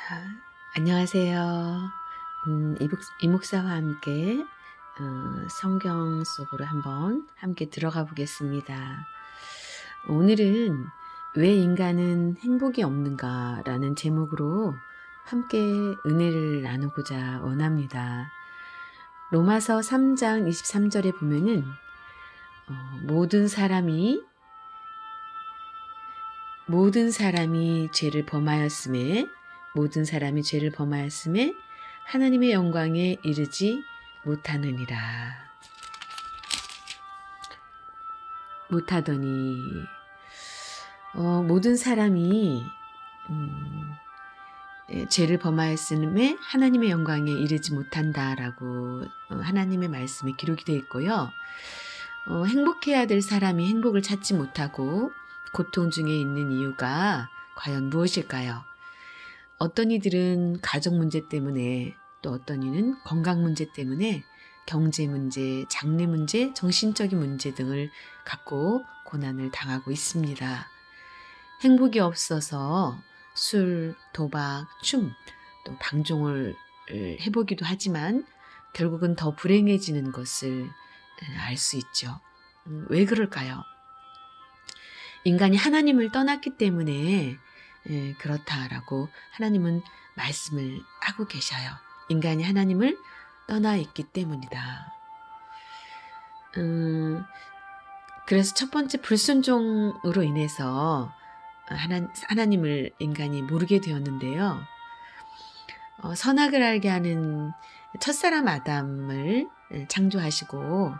아, 안녕하세요. 이 목사와 함께 성경 속으로 한번 함께 들어가 보겠습니다. 오늘은 왜 인간은 행복이 없는가 라는 제목으로 함께 은혜를 나누고자 원합니다. 로마서 3장 23절에 보면은 모든 사람이 죄를 범하였음에 하나님의 영광에 이르지 못하더니 모든 사람이 죄를 범하였음에 하나님의 영광에 이르지 못한다라고 하나님의 말씀에 기록이 되어 있고요. 행복해야 될 사람이 행복을 찾지 못하고 고통 중에 있는 이유가 과연 무엇일까요? 어떤 이들은 가족 문제 때문에, 또 어떤 이는 건강 문제 때문에 경제 문제, 장래 문제, 정신적인 문제 등을 갖고 고난을 당하고 있습니다. 행복이 없어서 술, 도박, 춤, 또 방종을 해보기도 하지만 결국은 더 불행해지는 것을 알 수 있죠. 왜 그럴까요? 인간이 하나님을 떠났기 때문에 그렇다라고 하나님은 말씀을 하고 계셔요. 인간이 하나님을 떠나 있기 때문이다. 그래서 첫 번째 불순종으로 인해서 하나님을 인간이 모르게 되었는데요. 선악을 알게 하는 첫사람 아담을 창조하시고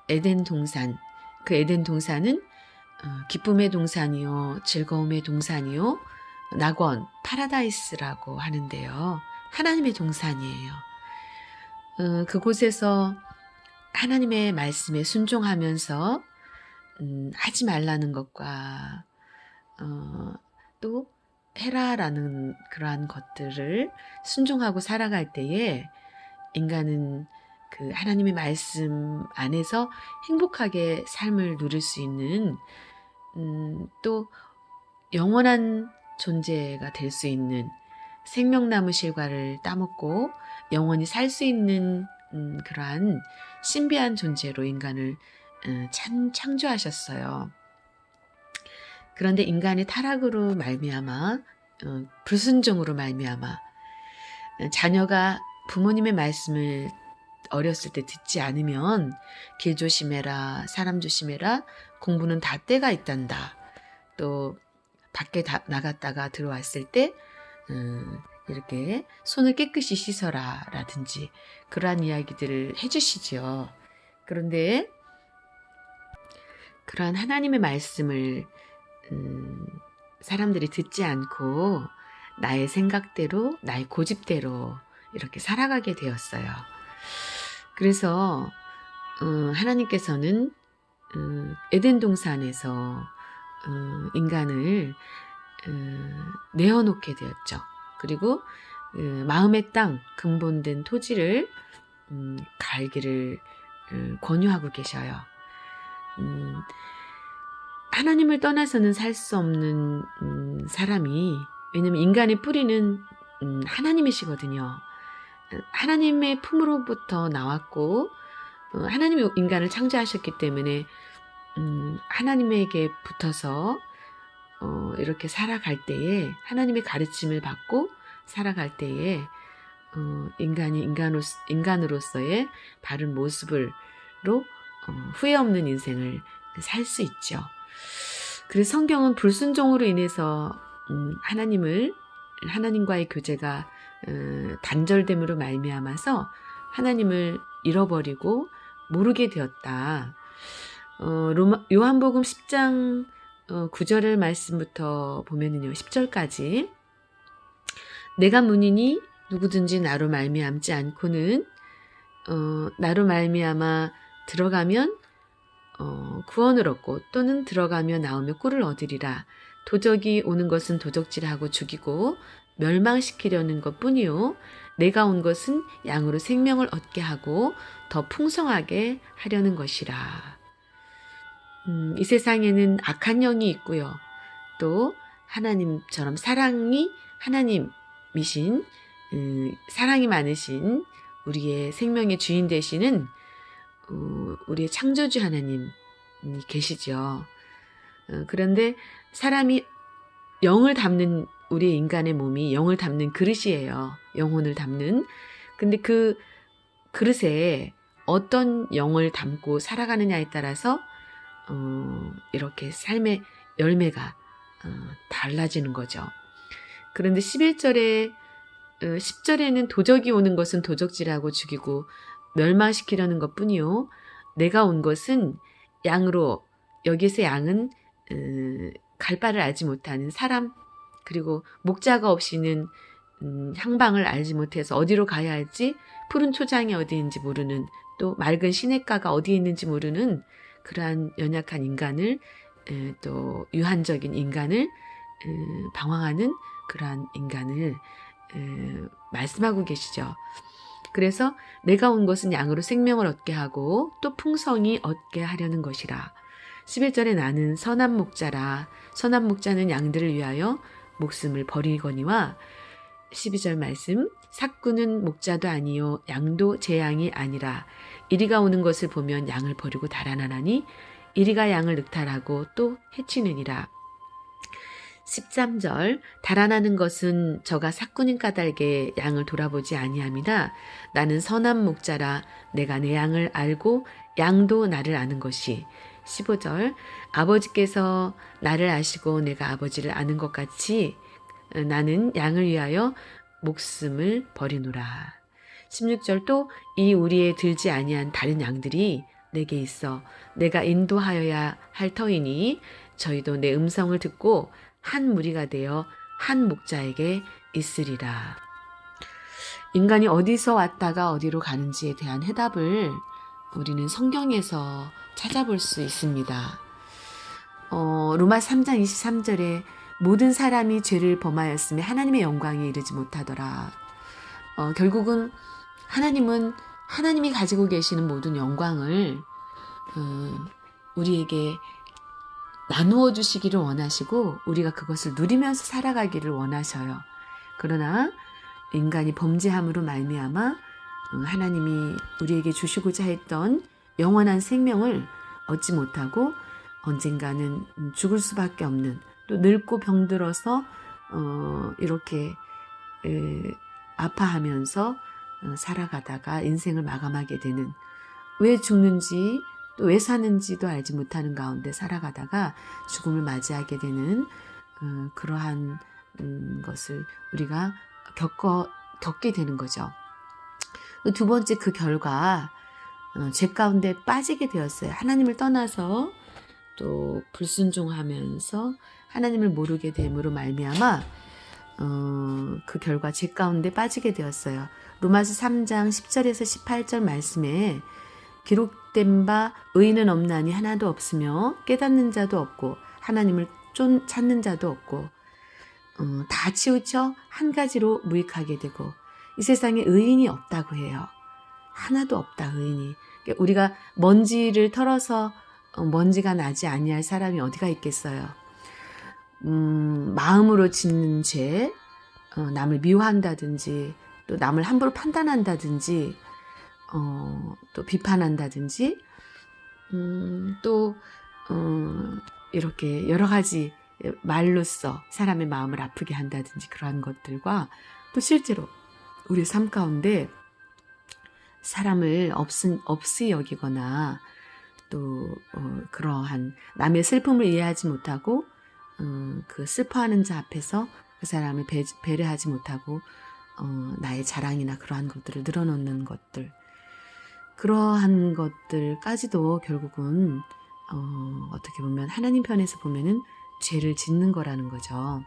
에덴 동산, 그 에덴 동산은 기쁨의 동산이요, 즐거움의 동산이요, 낙원, 파라다이스라고 하는데요. 하나님의 동산이에요. 그곳에서 하나님의 말씀에 순종하면서 하지 말라는 것과 또 해라라는 그러한 것들을 순종하고 살아갈 때에 인간은 그 하나님의 말씀 안에서 행복하게 삶을 누릴 수 있는 또 영원한 존재가 될 수 있는 생명나무 실과를 따먹고 영원히 살 수 있는 그러한 신비한 존재로 인간을 창조하셨어요. 그런데 인간의 타락으로 말미암아 불순종으로 말미암아 자녀가 부모님의 말씀을 어렸을 때 듣지 않으면 길 조심해라, 사람 조심해라, 공부는 다 때가 있단다. 또 밖에 나갔다가 들어왔을 때 이렇게 손을 깨끗이 씻어라 라든지 그러한 이야기들을 해주시죠. 그런데 그러한 하나님의 말씀을 사람들이 듣지 않고 나의 생각대로, 나의 고집대로 이렇게 살아가게 되었어요. 그래서 하나님께서는 에덴 동산에서 인간을 내어놓게 되었죠. 그리고 마음의 땅, 근본된 토지를 갈기를 권유하고 계셔요. 하나님을 떠나서는 살 수 없는 사람이, 왜냐하면 인간의 뿌리는 하나님이시거든요. 하나님의 품으로부터 나왔고 하나님이 인간을 창조하셨기 때문에 하나님에게 붙어서 이렇게 살아갈 때에 하나님의 가르침을 받고 살아갈 때에 인간이 인간으로서의 바른 모습으로 후회 없는 인생을 살 수 있죠. 그래서 성경은 불순종으로 인해서 하나님과의 교제가 단절됨으로 말미암아서 하나님을 잃어버리고 모르게 되었다. 요한복음 10장 9절 말씀부터 보면은요, 10절까지 내가 문이니 누구든지 나로 말미암지 않고는 나로 말미암아 들어가면 구원을 얻고 또는 들어가며 나오며 꿀을 얻으리라. 도적이 오는 것은 도적질하고 죽이고 멸망시키려는 것뿐이요 내가 온 것은 양으로 생명을 얻게 하고 더 풍성하게 하려는 것이라. 이 세상에는 악한 영이 있고요. 또 하나님처럼 하나님 하나님이신 사랑이 많으신 우리의 생명의 주인 되시는 우리의 창조주 하나님이 계시죠. 그런데 사람이 영을 담는 우리의 인간의 몸이 영을 담는 그릇이에요. 영혼을 담는. 근데 그 그릇에 어떤 영을 담고 살아가느냐에 따라서 이렇게 삶의 열매가 달라지는 거죠. 그런데 10절에는 도적이 오는 것은 도적질하고 죽이고 멸망시키려는 것뿐이요. 내가 온 것은 양으로, 여기서 양은 갈 바를 알지 못하는 사람, 그리고 목자가 없이는 향방을 알지 못해서 어디로 가야 할지, 푸른 초장이 어디인지 모르는, 또 맑은 시냇가가 어디에 있는지 모르는 그러한 연약한 인간을, 또 유한적인 인간을 방황하는 그러한 인간을 말씀하고 계시죠. 그래서 내가 온 것은 양으로 생명을 얻게 하고 또 풍성히 얻게 하려는 것이라. 11절에 나는 선한 목자라. 선한 목자는 양들을 위하여 목숨을 버리거니와 12절 말씀, 삭구는 목자도 아니요 양도 제 양이 아니라 이리가 오는 것을 보면 양을 버리고 달아나나니 이리가 양을 늑탈하고 또 해치느니라. 13절, 달아나는 것은 저가 삭구님 까닭에 양을 돌아보지 아니함이나 나는 선한 목자라 내가 내 양을 알고 양도 나를 아는 것이. 15절, 아버지께서 나를 아시고 내가 아버지를 아는 것 같이 나는 양을 위하여 목숨을 버리노라. 16절, 또 이 우리에 들지 아니한 다른 양들이 내게 있어 내가 인도하여야 할 터이니 저희도 내 음성을 듣고 한 무리가 되어 한 목자에게 있으리라. 인간이 어디서 왔다가 어디로 가는지에 대한 해답을 우리는 성경에서 찾아볼 수 있습니다. 로마 3장 23절에 모든 사람이 죄를 범하였으며 하나님의 영광에 이르지 못하더라. 결국은 하나님은 하나님이 가지고 계시는 모든 영광을 우리에게 나누어 주시기를 원하시고 우리가 그것을 누리면서 살아가기를 원하셔요. 그러나 인간이 범죄함으로 말미암아 하나님이 우리에게 주시고자 했던 영원한 생명을 얻지 못하고 언젠가는 죽을 수밖에 없는, 또 늙고 병들어서 이렇게 아파하면서 살아가다가 인생을 마감하게 되는, 왜 죽는지 또 왜 사는지도 알지 못하는 가운데 살아가다가 죽음을 맞이하게 되는 그러한 것을 우리가 겪게 되는 거죠. 두 번째, 그 결과 죄 가운데 빠지게 되었어요. 하나님을 떠나서 또 불순종하면서 하나님을 모르게 됨으로 말미암아 그 결과 죄 가운데 빠지게 되었어요. 로마서 3장 10절에서 18절 말씀에 기록된 바 의인은 없나니 하나도 없으며 깨닫는 자도 없고 하나님을 찾는 자도 없고 다 치우쳐 한 가지로 무익하게 되고 이 세상에 의인이 없다고 해요. 하나도 없다, 의인이. 우리가 먼지를 털어서 먼지가 나지 아니할 사람이 어디가 있겠어요. 마음으로 짓는 죄, 남을 미워한다든지 또 남을 함부로 판단한다든지 또 비판한다든지 또 이렇게 여러 가지 말로써 사람의 마음을 아프게 한다든지 그러한 것들과 또 실제로 우리 삶 가운데 사람을 없이 여기거나 또 그러한 남의 슬픔을 이해하지 못하고 그 슬퍼하는 자 앞에서 그 사람을 배려하지 못하고 나의 자랑이나 그러한 것들을 늘어놓는 것들, 그러한 것들까지도 결국은 어떻게 보면 하나님 편에서 보면은 죄를 짓는 거라는 거죠.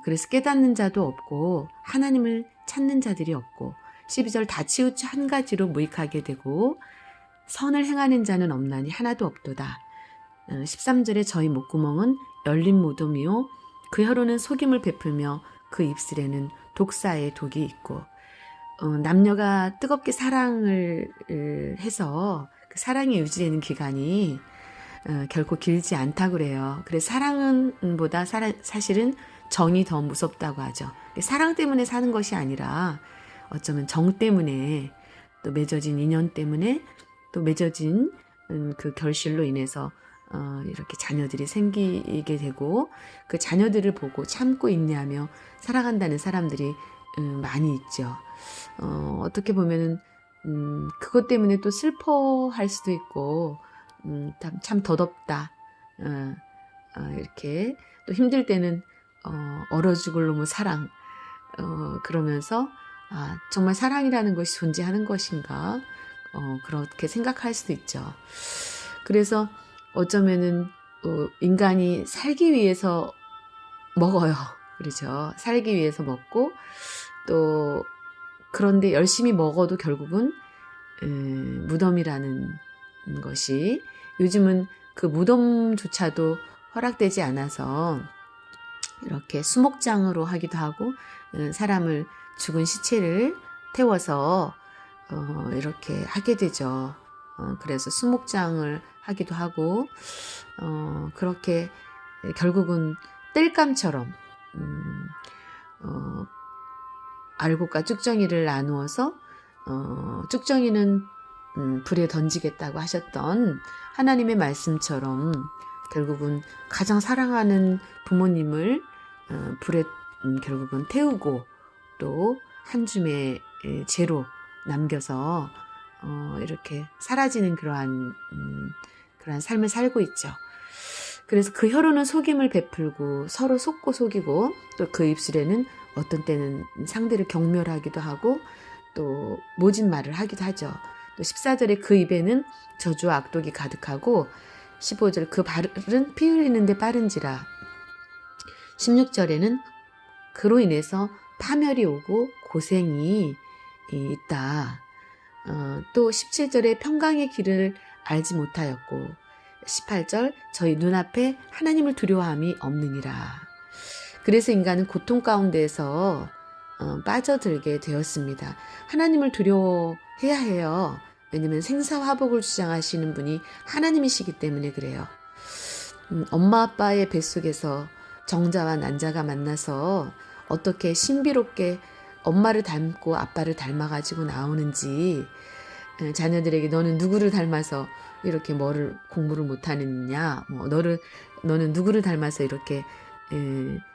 그래서 깨닫는 자도 없고 하나님을 찾는 자들이 없고 12절 다 치우쳐 한 가지로 무익하게 되고 선을 행하는 자는 없나니 하나도 없도다. 13절에 저희 목구멍은 열린 모돔이요 그 혀로는 속임을 베풀며 그 입술에는 독사의 독이 있고 남녀가 뜨겁게 사랑을 해서 그 사랑이 유지되는 기간이 결코 길지 않다고 그래요. 그래서 사랑은 보다 사실은 정이 더 무섭다고 하죠. 사랑 때문에 사는 것이 아니라 어쩌면 정 때문에 또 맺어진 인연 때문에 또 맺어진 그 결실로 인해서 이렇게 자녀들이 생기게 되고 그 자녀들을 보고 참고 인내하며 살아간다는 사람들이 많이 있죠. 어떻게 보면은 그것 때문에 또 슬퍼할 수도 있고 참 더덥다. 이렇게 또 힘들 때는 얼어 죽을 놈의 사랑 그러면서 정말 사랑이라는 것이 존재하는 것인가 그렇게 생각할 수도 있죠. 그래서 어쩌면은 인간이 살기 위해서 먹어요. 그렇죠. 살기 위해서 먹고 또 그런데 열심히 먹어도 결국은 무덤이라는 것이 요즘은 그 무덤조차도 허락되지 않아서 이렇게 수목장으로 하기도 하고 사람을 죽은 시체를 태워서 이렇게 하게 되죠. 그래서 수목장을 하기도 하고 그렇게 결국은 땔감처럼 알곡과 쭉정이를 나누어서 쭉정이는 불에 던지겠다고 하셨던 하나님의 말씀처럼 결국은 가장 사랑하는 부모님을 불에 결국은 태우고 또 한 줌의 재로 남겨서 이렇게 사라지는 그러한 삶을 살고 있죠. 그래서 그 혀로는 속임을 베풀고 서로 속고 속이고 또 그 입술에는 어떤 때는 상대를 경멸하기도 하고 또 모진 말을 하기도 하죠. 또 14절에 그 입에는 저주와 악독이 가득하고 15절 그 발은 피 흘리는데 빠른지라 16절에는 그로 인해서 파멸이 오고 고생이 있다. 또 17절에 평강의 길을 알지 못하였고 18절 저희 눈앞에 하나님을 두려워함이 없느니라. 그래서 인간은 고통 가운데에서 빠져들게 되었습니다. 하나님을 두려워해야 해요. 왜냐하면 생사화복을 주장하시는 분이 하나님이시기 때문에 그래요. 엄마 아빠의 뱃속에서 정자와 난자가 만나서 어떻게 신비롭게 엄마를 닮고 아빠를 닮아가지고 나오는지 자녀들에게 너는 누구를 닮아서 이렇게 공부를 못하느냐 너는 누구를 닮아서 이렇게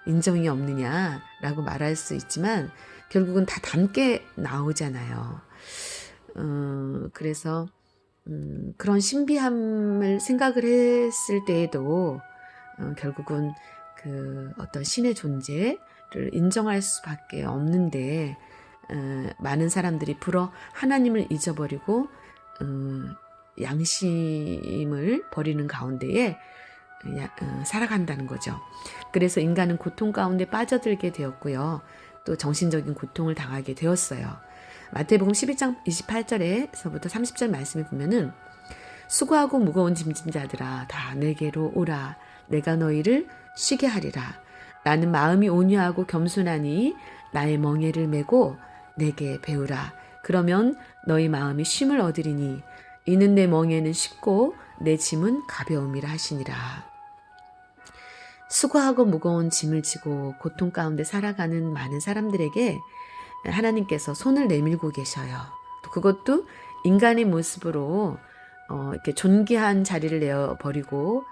인정이 없느냐라고 말할 수 있지만 결국은 다 닮게 나오잖아요. 그래서 그런 신비함을 생각을 했을 때에도 결국은 그 어떤 신의 존재를 인정할 수밖에 없는데 많은 사람들이 불어 하나님을 잊어버리고 양심을 버리는 가운데에 살아간다는 거죠. 그래서 인간은 고통 가운데 빠져들게 되었고요. 또 정신적인 고통을 당하게 되었어요. 마태복음 11장 28절에서부터 30절 말씀을 보면은 수고하고 무거운 짐진 자들아 다 내게로 오라 내가 너희를 쉬게 하리라. 나는 마음이 온유하고 겸손하니 나의 멍에를 메고 내게 배우라. 그러면 너희 마음이 쉼을 얻으리니 이는 내 멍에는 쉽고 내 짐은 가벼움이라 하시니라. 수고하고 무거운 짐을 지고 고통 가운데 살아가는 많은 사람들에게 하나님께서 손을 내밀고 계셔요. 또 그것도 인간의 모습으로 이렇게 존귀한 자리를 내어버리고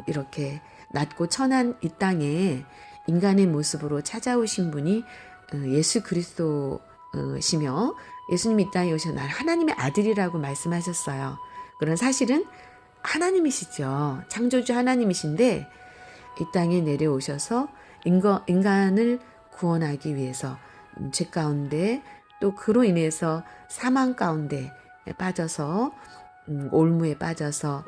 이렇게 낮고 천한 이 땅에 인간의 모습으로 찾아오신 분이 예수 그리스도시며 예수님이 이 땅에 오셔서 난 하나님의 아들이라고 말씀하셨어요. 그런 사실은 하나님이시죠. 창조주 하나님이신데 이 땅에 내려오셔서 인간을 구원하기 위해서 죄 가운데 또 그로 인해서 사망 가운데 빠져서 올무에 빠져서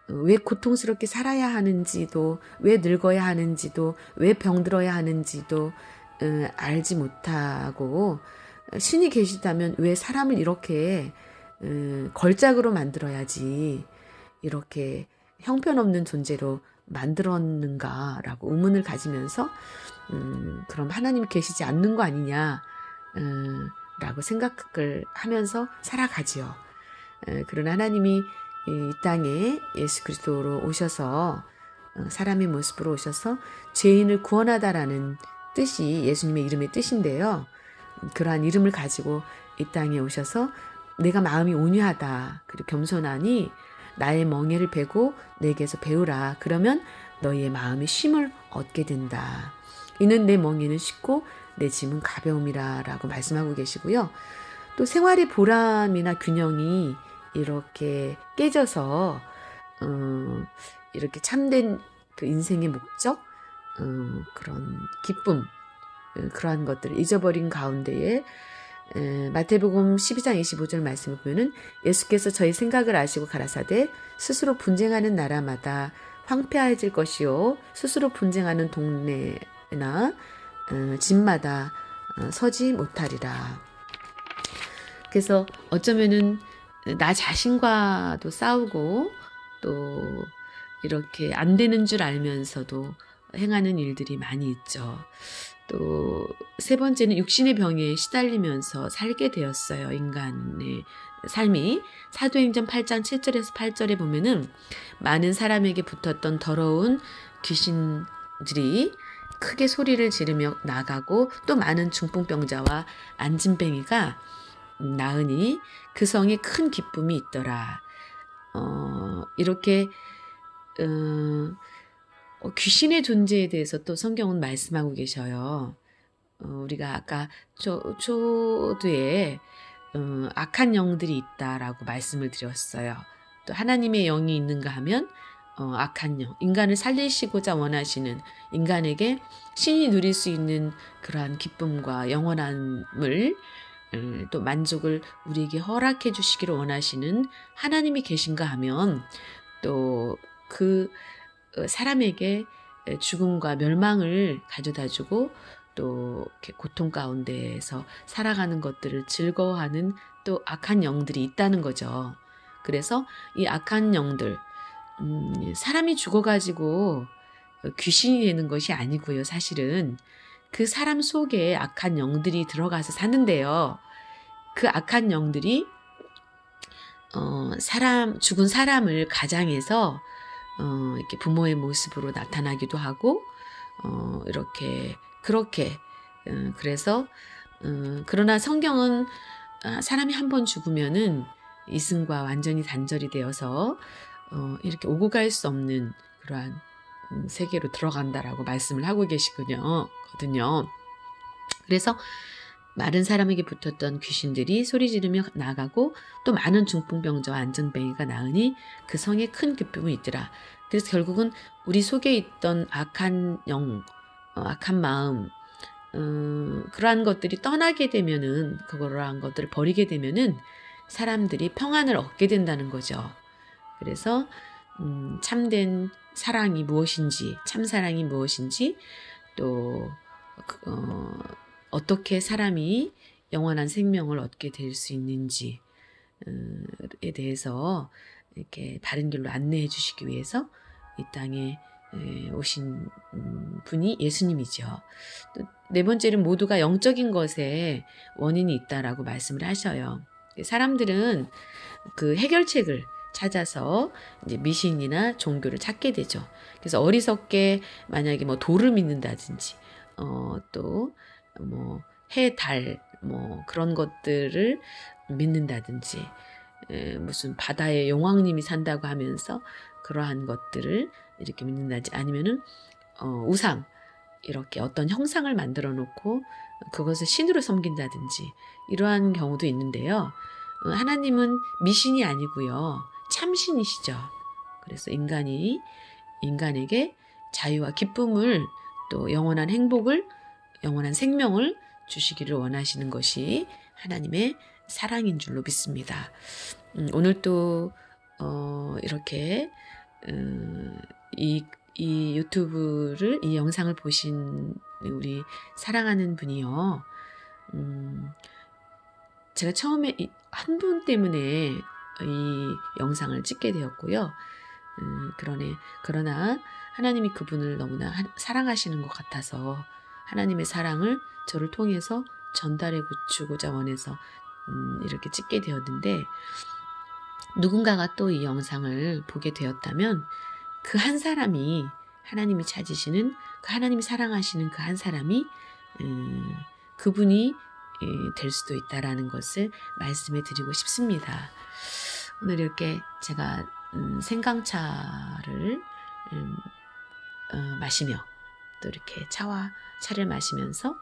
왜 고통스럽게 살아야 하는지도 왜 늙어야 하는지도 왜 병들어야 하는지도 알지 못하고 신이 계시다면 왜 사람을 이렇게 걸작으로 만들어야지 이렇게 형편없는 존재로 만들었는가라고 의문을 가지면서 그럼 하나님이 계시지 않는 거 아니냐 라고 생각을 하면서 살아가지요. 그런 하나님이 이 땅에 예수 그리스도로 오셔서 사람의 모습으로 오셔서 죄인을 구원하다라는 뜻이 예수님의 이름의 뜻인데요. 그러한 이름을 가지고 이 땅에 오셔서 내가 마음이 온유하다 그리고 겸손하니 나의 멍에를 베고 내게서 배우라. 그러면 너희의 마음이 쉼을 얻게 된다. 이는 내 멍에는 쉽고 내 짐은 가벼움이라 라고 말씀하고 계시고요. 또 생활의 보람이나 균형이 이렇게 깨져서 이렇게 참된 그 인생의 목적, 그런 기쁨, 그러한 것들을 잊어버린 가운데에 마태복음 12장 25절 말씀을 보면은 예수께서 저희 생각을 아시고 가라사대 스스로 분쟁하는 나라마다 황폐해질 것이요 스스로 분쟁하는 동네나 집마다 서지 못하리라. 그래서 어쩌면은 나 자신과도 싸우고 또 이렇게 안 되는 줄 알면서도 행하는 일들이 많이 있죠. 또 세 번째는 육신의 병에 시달리면서 살게 되었어요. 인간의 삶이. 사도행전 8장 7절에서 8절에 보면은 많은 사람에게 붙었던 더러운 귀신들이 크게 소리를 지르며 나가고 또 많은 중풍병자와 안진뱅이가 나으니 그 성에 큰 기쁨이 있더라. 이렇게 귀신의 존재에 대해서 또 성경은 말씀하고 계셔요. 우리가 아까 초두에 악한 영들이 있다라고 말씀을 드렸어요. 또 하나님의 영이 있는가 하면 악한 영, 인간을 살리시고자 원하시는 인간에게 신이 누릴 수 있는 그러한 기쁨과 영원함을 또 만족을 우리에게 허락해 주시기를 원하시는 하나님이 계신가 하면 또 그 사람에게 죽음과 멸망을 가져다 주고 또 이렇게 고통 가운데에서 살아가는 것들을 즐거워하는 또 악한 영들이 있다는 거죠. 그래서 이 악한 영들, 사람이 죽어가지고 귀신이 되는 것이 아니고요. 사실은 그 사람 속에 악한 영들이 들어가서 사는데요. 그 악한 영들이 죽은 사람을 가장해서 이렇게 부모의 모습으로 나타나기도 하고 그렇게 그래서 그러나 성경은 사람이 한 번 죽으면은 이승과 완전히 단절이 되어서 이렇게 오고 갈 수 없는 그러한 세계로 들어간다라고 말씀을 하고 계시거든요. 그래서 마른 사람에게 붙었던 귀신들이 소리 지르며 나가고 또 많은 중풍병자와 안정뱅이가 나으니 그 성에 큰 기쁨이 있더라. 그래서 결국은 우리 속에 있던 악한 영, 악한 마음, 그러한 것들이 떠나게 되면은 그러한 것들을 버리게 되면은 사람들이 평안을 얻게 된다는 거죠. 그래서 참된 사랑이 무엇인지, 참사랑이 무엇인지 또 어떻게 사람이 영원한 생명을 얻게 될 수 있는지에 대해서 이렇게 바른 길로 안내해 주시기 위해서 이 땅에 오신 분이 예수님이죠. 또 네 번째는 모두가 영적인 것에 원인이 있다라고 말씀을 하셔요. 사람들은 그 해결책을 찾아서 이제 미신이나 종교를 찾게 되죠. 그래서 어리석게 만약에 뭐 돌을 믿는다든지 또 뭐 해, 달, 뭐 그런 것들을 믿는다든지 무슨 바다에 용왕님이 산다고 하면서 그러한 것들을 이렇게 믿는다든지 아니면은 우상 이렇게 어떤 형상을 만들어 놓고 그것을 신으로 섬긴다든지 이러한 경우도 있는데요. 하나님은 미신이 아니고요. 참신이시죠. 그래서 인간에게 자유와 기쁨을 또 영원한 행복을 영원한 생명을 주시기를 원하시는 것이 하나님의 사랑인 줄로 믿습니다. 오늘 또 이렇게 이 유튜브를 이 영상을 보신 우리 사랑하는 분이요. 제가 처음에 한 분 때문에 이 영상을 찍게 되었고요. 그러나 하나님이 그분을 너무나 사랑하시는 것 같아서 하나님의 사랑을 저를 통해서 전달해 주고자 원해서 이렇게 찍게 되었는데 누군가가 또 이 영상을 보게 되었다면 그 한 사람이 하나님이 찾으시는 그 하나님이 사랑하시는 그 한 사람이 그분이 될 수도 있다라는 것을 말씀해 드리고 싶습니다. 오늘 이렇게 제가 생강차를 마시며 또 이렇게 차를 마시면서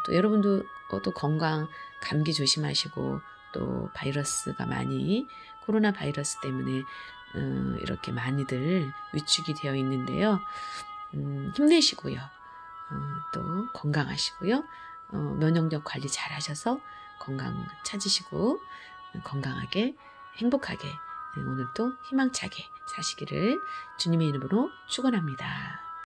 또 여러분도 또 건강 감기 조심하시고 또 바이러스가 많이 코로나 바이러스 때문에 이렇게 많이들 위축이 되어 있는데요. 힘내시고요. 또 건강하시고요. 면역력 관리 잘 하셔서 건강 찾으시고 건강하게 행복하게 오늘도 희망차게 사시기를 주님의 이름으로 축원합니다.